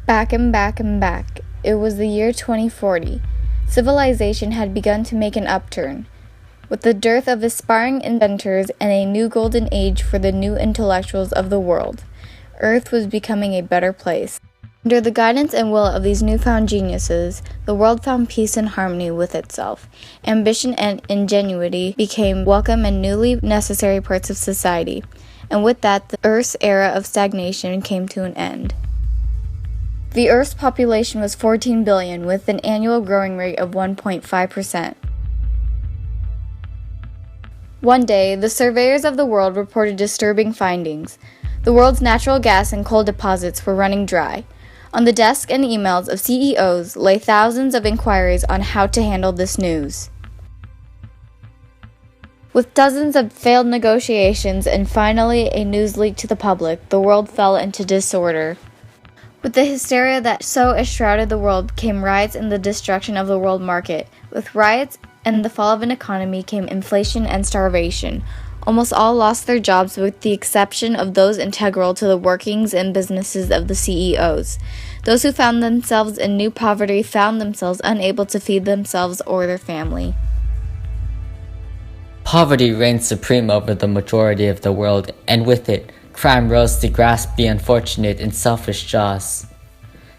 Back and back and back, it was the year 2040. Civilization had begun to make an upturn. With the dearth of aspiring inventors and a new golden age for the new intellectuals of the world, Earth was becoming a better place. Under the guidance and will of these newfound geniuses, the world found peace and harmony with itself. Ambition and ingenuity became welcome and newly necessary parts of society, and with that, the Earth's era of stagnation came to an end. The Earth's population was 14 billion, with an annual growing rate of 1.5%. One day, the surveyors of the world reported disturbing findings. The world's natural gas and coal deposits were running dry. On the desks and emails of CEOs lay thousands of inquiries on how to handle this news. With dozens of failed negotiations and finally a news leak to the public, the world fell into disorder. With the hysteria that so enshrouded the world came riots and the destruction of the world market. With riots and the fall of an economy came inflation and starvation. Almost all lost their jobs with the exception of those integral to the workings and businesses of the CEOs. Those who found themselves in new poverty found themselves unable to feed themselves or their family. Poverty reigned supreme over the majority of the world, and with it, crime rose to grasp the unfortunate in selfish jaws.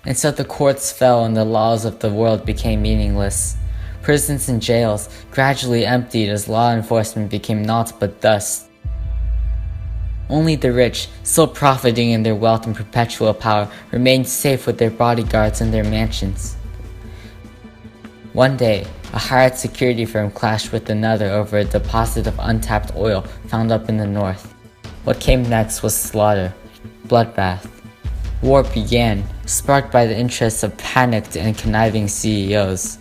And so the courts fell and the laws of the world became meaningless. Prisons and jails gradually emptied as law enforcement became naught but dust. Only the rich, still profiting in their wealth and perpetual power, remained safe with their bodyguards and their mansions. One day, a hired security firm clashed with another over a deposit of untapped oil found up in the north. What came next was slaughter, bloodbath. War began, sparked by the interests of panicked and conniving CEOs.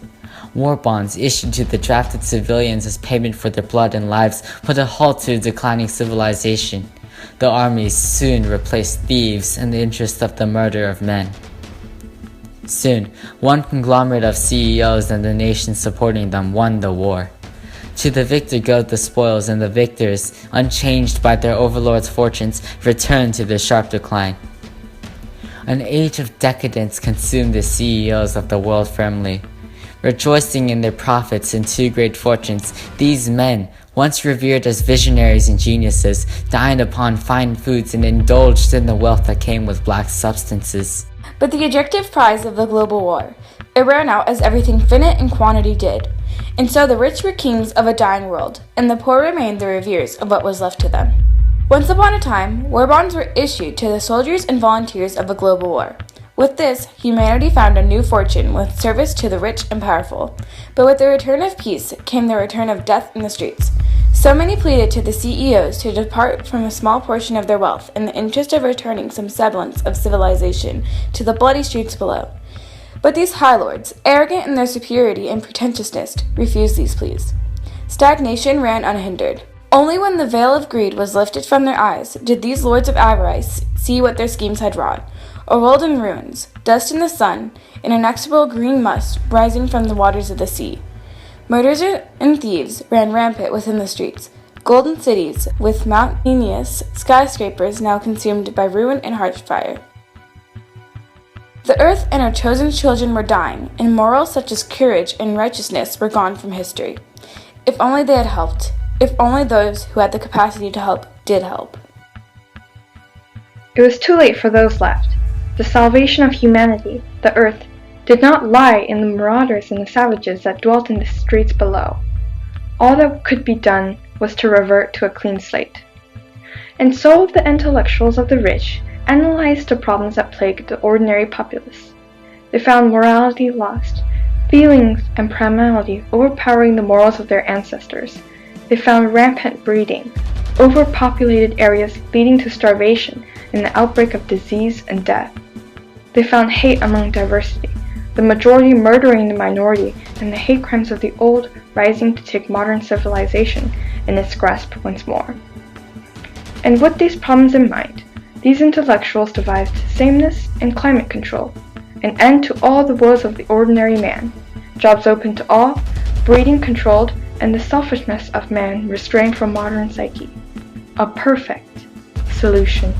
War bonds issued to the drafted civilians as payment for their blood and lives put a halt to declining civilization. The armies soon replaced thieves in the interest of the murder of men. Soon, one conglomerate of CEOs and the nations supporting them won the war. To the victor go the spoils, and the victors, unchanged by their overlords' fortunes, returned to their sharp decline. An age of decadence consumed the CEOs of the world firmly. Rejoicing in their profits and too great fortunes, these men, once revered as visionaries and geniuses, dined upon fine foods and indulged in the wealth that came with black substances. But the objective prize of the global war, it ran out as everything finite and quantity did. And so the rich were kings of a dying world, and the poor remained the reveres of what was left to them. Once upon a time, war bonds were issued to the soldiers and volunteers of a global war. With this, humanity found a new fortune with service to the rich and powerful. But with the return of peace came the return of death in the streets. So many pleaded to the CEOs to depart from a small portion of their wealth in the interest of returning some semblance of civilization to the bloody streets below. But these high lords, arrogant in their superiority and pretentiousness, refused these pleas. Stagnation ran unhindered. Only when the veil of greed was lifted from their eyes did these lords of avarice see what their schemes had wrought. A world in ruins, dust in the sun, inexorable green must rising from the waters of the sea. Murderers and thieves ran rampant within the streets. Golden cities, with mountainous skyscrapers now consumed by ruin and harsh fire. The earth and her chosen children were dying, and morals such as courage and righteousness were gone from history. If only they had helped. If only those who had the capacity to help did help. It was too late for those left. The salvation of humanity, the earth, did not lie in the marauders and the savages that dwelt in the streets below. All that could be done was to revert to a clean slate. And so the intellectuals of the rich analyzed the problems that plagued the ordinary populace. They found morality lost, feelings and primality overpowering the morals of their ancestors. They found rampant breeding, overpopulated areas leading to starvation and the outbreak of disease and death. They found hate among diversity, the majority murdering the minority, and the hate crimes of the old rising to take modern civilization in its grasp once more. And with these problems in mind, these intellectuals devised sameness and climate control, an end to all the woes of the ordinary man, jobs open to all, breeding controlled, and the selfishness of man restrained from modern psyche. A perfect solution.